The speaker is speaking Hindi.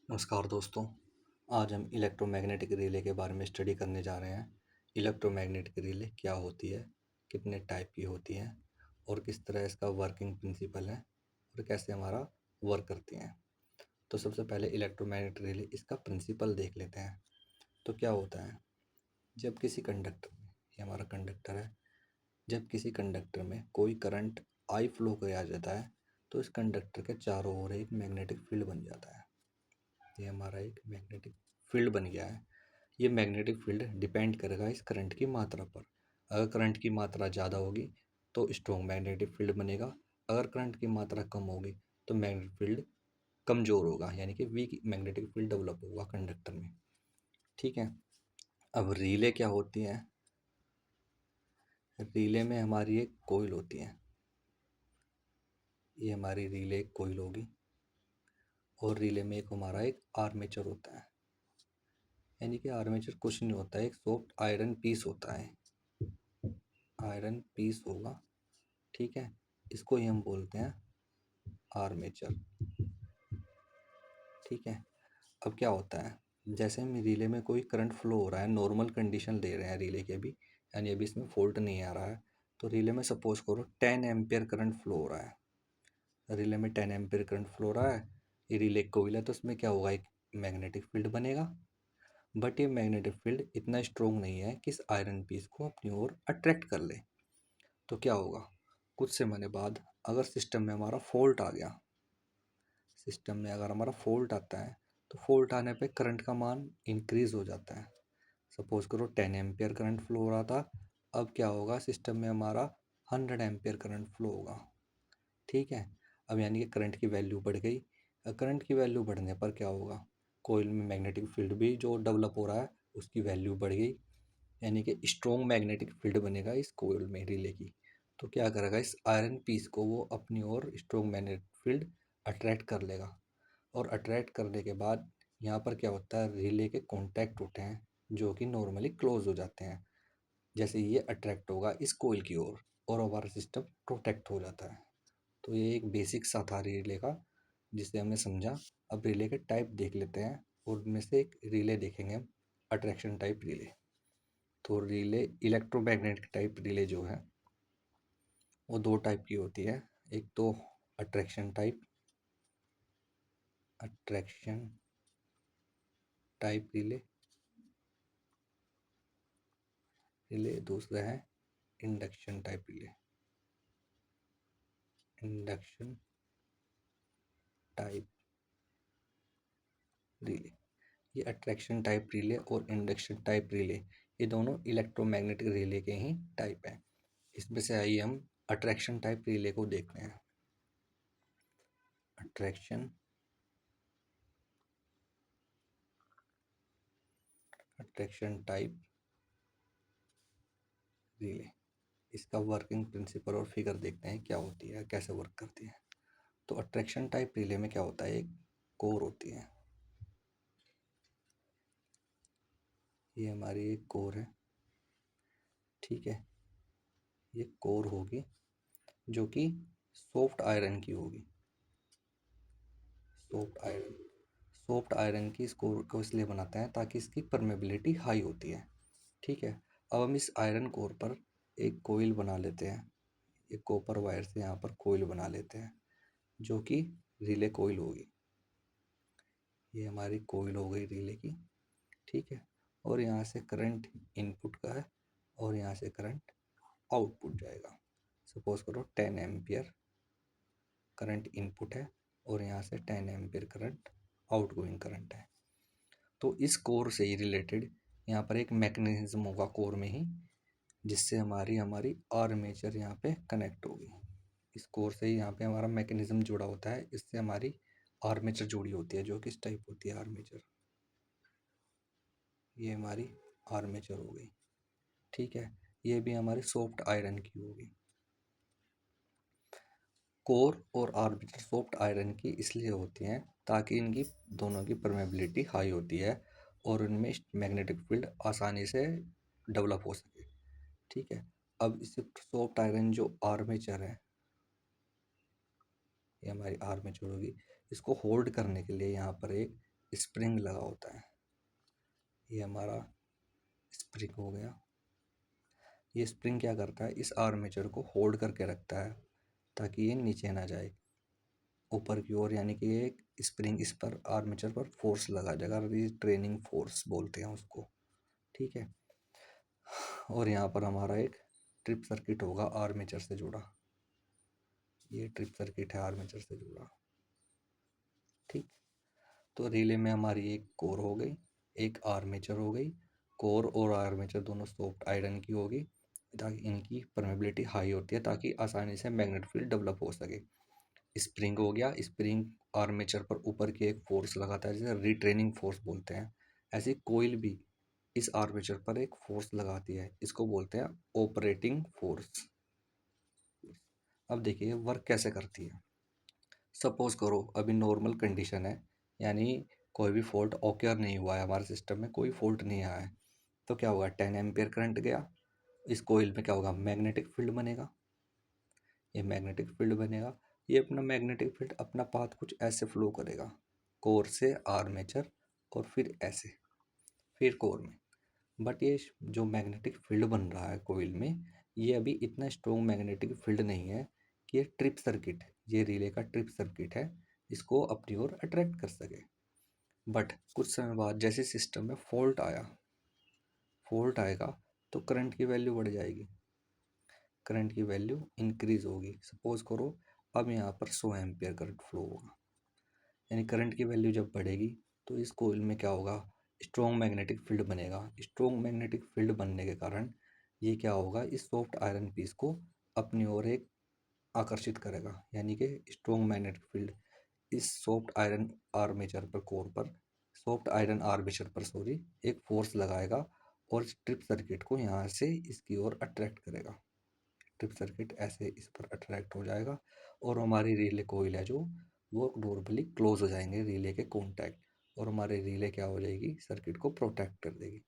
नमस्कार दोस्तों। आज हम इलेक्ट्रोमैग्नेटिक रिले के बारे में स्टडी करने जा रहे हैं। इलेक्ट्रोमैग्नेटिक रिले क्या होती है, कितने टाइप की होती हैं और किस तरह इसका वर्किंग प्रिंसिपल है और कैसे हमारा वर्क करती हैं। तो सबसे पहले इलेक्ट्रोमैग्नेटिक रिले इसका प्रिंसिपल देख लेते हैं। तो क्या होता है, जब किसी कंडक्टर में, ये हमारा कंडक्टर है, जब किसी कंडक्टर में कोई करंट आई फ्लो किया जाता है तो इस कंडक्टर के चारों ओर एक मैग्नेटिक फील्ड बन जाता है। ये हमारा एक मैग्नेटिक फील्ड बन गया है। ये मैग्नेटिक फील्ड डिपेंड करेगा इस करंट की मात्रा पर। अगर करंट की मात्रा ज़्यादा होगी तो स्ट्रॉन्ग मैग्नेटिक फील्ड बनेगा। अगर करंट की मात्रा कम होगी तो मैग्नेटिक फील्ड कमज़ोर होगा, यानी कि वीक मैग्नेटिक फील्ड डेवलप होगा कंडक्टर में। ठीक है। अब रिले क्या होती है। रिले में हमारी एक कोइल होती है। ये हमारी रिले एक कोइल होगी और रिले में एक हमारा एक आर्मेचर होता है। यानी कि आर्मेचर कुछ नहीं होता है, एक सॉफ्ट आयरन पीस होता है। आयरन पीस होगा। ठीक है। इसको ही हम बोलते हैं आर्मेचर। ठीक है। अब क्या होता है, जैसे हम रिले में कोई करंट फ्लो हो रहा है, नॉर्मल कंडीशन ले रहे हैं रिले के भी, यानी अभी इसमें फॉल्ट नहीं आ रहा है, तो रिले में सपोज करो 10 एम्पियर करंट फ्लो हो रहा है। रिले में 10 एम्पियर करंट फ्लो हो रहा है। ये रिले कोइल है तो उसमें क्या होगा, एक मैग्नेटिक फील्ड बनेगा। बट ये मैग्नेटिक फील्ड इतना स्ट्रोंग नहीं है कि इस आयरन पीस को अपनी ओर अट्रैक्ट कर ले। तो क्या होगा, कुछ समय बाद अगर सिस्टम में हमारा फॉल्ट आ गया, सिस्टम में अगर हमारा फॉल्ट आता है तो फॉल्ट आने पे करंट का मान इंक्रीज हो जाता है। सपोज करो 10 एम्पियर करंट फ्लो हो रहा था, अब क्या होगा, सिस्टम में हमारा 100 एम्पियर करंट फ्लो होगा। ठीक है। अब यानी कि करंट की वैल्यू बढ़ गई। करंट की वैल्यू बढ़ने पर क्या होगा, कोइल में मैग्नेटिक फील्ड भी जो डेवलप हो रहा है उसकी वैल्यू बढ़ गई, यानी कि स्ट्रॉन्ग मैग्नेटिक फील्ड बनेगा इस कोइल में रिले की। तो क्या करेगा, इस आयरन पीस को वो अपनी ओर स्ट्रॉन्ग मैग्नेटिक फील्ड अट्रैक्ट कर लेगा। और अट्रैक्ट करने के बाद यहाँ पर क्या होता है, रिले के कॉन्टैक्ट होते हैं जो कि नॉर्मली क्लोज हो जाते हैं। जैसे ये अट्रैक्ट होगा इस कोइल की ओर और हमारा सिस्टम प्रोटेक्ट हो जाता है। तो ये एक बेसिक सा था रिले का जिसे हमने समझा। अब रिले के टाइप देख लेते हैं और उनमें से एक रिले देखेंगे हम, अट्रैक्शन टाइप रिले। तो रिले इलेक्ट्रोमैग्नेटिक टाइप रिले जो है वो दो टाइप की होती है। एक तो attraction type, attraction type relay relay दूसरा है induction type relay, induction type relay. ये अट्रैक्शन टाइप रिले और इंडक्शन टाइप रिले, ये दोनों इलेक्ट्रोमैग्नेटिक रिले के ही टाइप हैं। इसमें से आइए हम अट्रैक्शन टाइप रिले को देखते हैं। अट्रैक्शन अट्रैक्शन टाइप रिले, इसका वर्किंग प्रिंसिपल और फिगर देखते हैं क्या होती है, कैसे वर्क करती है। तो अट्रैक्शन टाइप रिले में क्या होता है, एक कोर होती है। ये हमारी एक कोर है। ठीक है। ये कोर होगी जो कि सॉफ्ट आयरन की होगी। सॉफ्ट आयरन, सॉफ्ट आयरन की इस कोर को इसलिए बनाते हैं ताकि इसकी परमेबिलिटी हाई होती है। ठीक है। अब हम इस आयरन कोर पर एक कोइल बना लेते हैं। एक कॉपर वायर से यहाँ पर कोइल बना लेते हैं जो कि रिले कोइल होगी। ये हमारी कोइल हो गई रिले की। ठीक है। और यहाँ से करंट इनपुट का है और यहाँ से करंट आउटपुट जाएगा। सपोज करो 10 एम्पियर करंट इनपुट है और यहाँ से 10 एम्पियर करंट आउटगोइंग करंट है। तो इस कोर से ही रिलेटेड यहाँ पर एक मैकेनिज्म होगा कोर में ही, जिससे हमारी हमारी आर्मेचर यहाँ पे कनेक्ट होगी। इस कोर से ही यहाँ पे हमारा मैकेनिज्म जुड़ा होता है, इससे हमारी आर्मेचर जुड़ी होती है जो कि इस टाइप होती है आर्मेचर। ये हमारी आर्मेचर हो गई। ठीक है। ये भी हमारी सॉफ्ट आयरन की होगी। कोर और आर्मेचर सॉफ्ट आयरन की इसलिए होती हैं ताकि इनकी दोनों की परमेबिलिटी हाई होती है और उनमें मैग्नेटिक फील्ड आसानी से डेवलप हो सके। ठीक है। अब इस सॉफ्ट आयरन जो आर्मेचर है, ये हमारी आर्मेचर होगी, इसको होल्ड करने के लिए यहाँ पर एक स्प्रिंग लगा होता है। ये हमारा स्प्रिंग हो गया। ये स्प्रिंग क्या करता है, इस आर्मेचर को होल्ड करके रखता है ताकि ये नीचे ना जाए ऊपर की ओर, यानी कि एक स्प्रिंग इस पर आर्मेचर पर फोर्स लगा जाएगा, ट्रेनिंग फोर्स बोलते हैं उसको। ठीक है। और यहाँ पर हमारा एक ट्रिप सर्किट होगा आर्मेचर से जुड़ा। ये ट्रिप सर्किट है आर्मेचर से जुड़ा। ठीक। तो रिले में हमारी एक कोर हो गई, एक आर्मेचर हो गई। कोर और आर्मेचर दोनों सॉफ्ट आयरन की होगी ताकि इनकी परमेबिलिटी हाई होती है ताकि आसानी से मैग्नेटिक फील्ड डेवलप हो सके। स्प्रिंग हो गया, स्प्रिंग आर्मेचर पर ऊपर की एक फोर्स लगाता है जिसे रिट्रेनिंग फोर्स बोलते हैं। ऐसे कोईल भी इस आर्मेचर पर एक फोर्स लगाती है, इसको बोलते हैं ऑपरेटिंग फोर्स। अब देखिए वर्क कैसे करती है। सपोज करो अभी नॉर्मल कंडीशन है, यानी कोई भी फॉल्ट ऑकर नहीं हुआ है, हमारे सिस्टम में कोई फॉल्ट नहीं आया है। तो क्या होगा, 10 एम्पियर करंट गया, इस कोईल में क्या होगा, मैग्नेटिक फील्ड बनेगा। ये मैग्नेटिक फील्ड बनेगा। ये अपना मैग्नेटिक फील्ड अपना पाथ कुछ ऐसे फ्लो करेगा, कोर से आर्मेचर और फिर ऐसे, फिर कोर में। बट ये जो मैग्नेटिक फील्ड बन रहा है कोईल में, ये अभी इतना स्ट्रॉन्ग मैग्नेटिक फील्ड नहीं है कि ये ट्रिप सर्किट, ये रिले का ट्रिप सर्किट है, इसको अपनी ओर अट्रैक्ट कर सके। बट कुछ समय बाद जैसे सिस्टम में फॉल्ट आएगा तो करंट की वैल्यू बढ़ जाएगी, करंट की वैल्यू इंक्रीज होगी। सपोज करो अब यहाँ पर 100 एम्पियर करंट फ्लो होगा, यानी करंट की वैल्यू जब बढ़ेगी तो इस कोईल में क्या होगा, स्ट्रॉन्ग मैग्नेटिक फील्ड बनेगा। स्ट्रॉन्ग मैग्नेटिक फील्ड बनने के कारण ये क्या होगा, इस सॉफ्ट आयरन पीस को अपनी ओर एक आकर्षित करेगा, यानी कि स्ट्रॉन्ग मैग्नेटिक फील्ड इस सॉफ्ट आयरन आर्मेचर पर कोर पर, सॉफ्ट आयरन आर्मेचर पर सॉरी, एक फोर्स लगाएगा और ट्रिप सर्किट को यहाँ से इसकी ओर अट्रैक्ट करेगा। ट्रिप सर्किट ऐसे इस पर अट्रैक्ट हो जाएगा और हमारी रिले कोईल है जो, वो नॉर्मली क्लोज हो जाएंगे रिले के कॉन्टैक्ट, और हमारे रिले क्या हो जाएगी, सर्किट को प्रोटेक्ट कर देगी।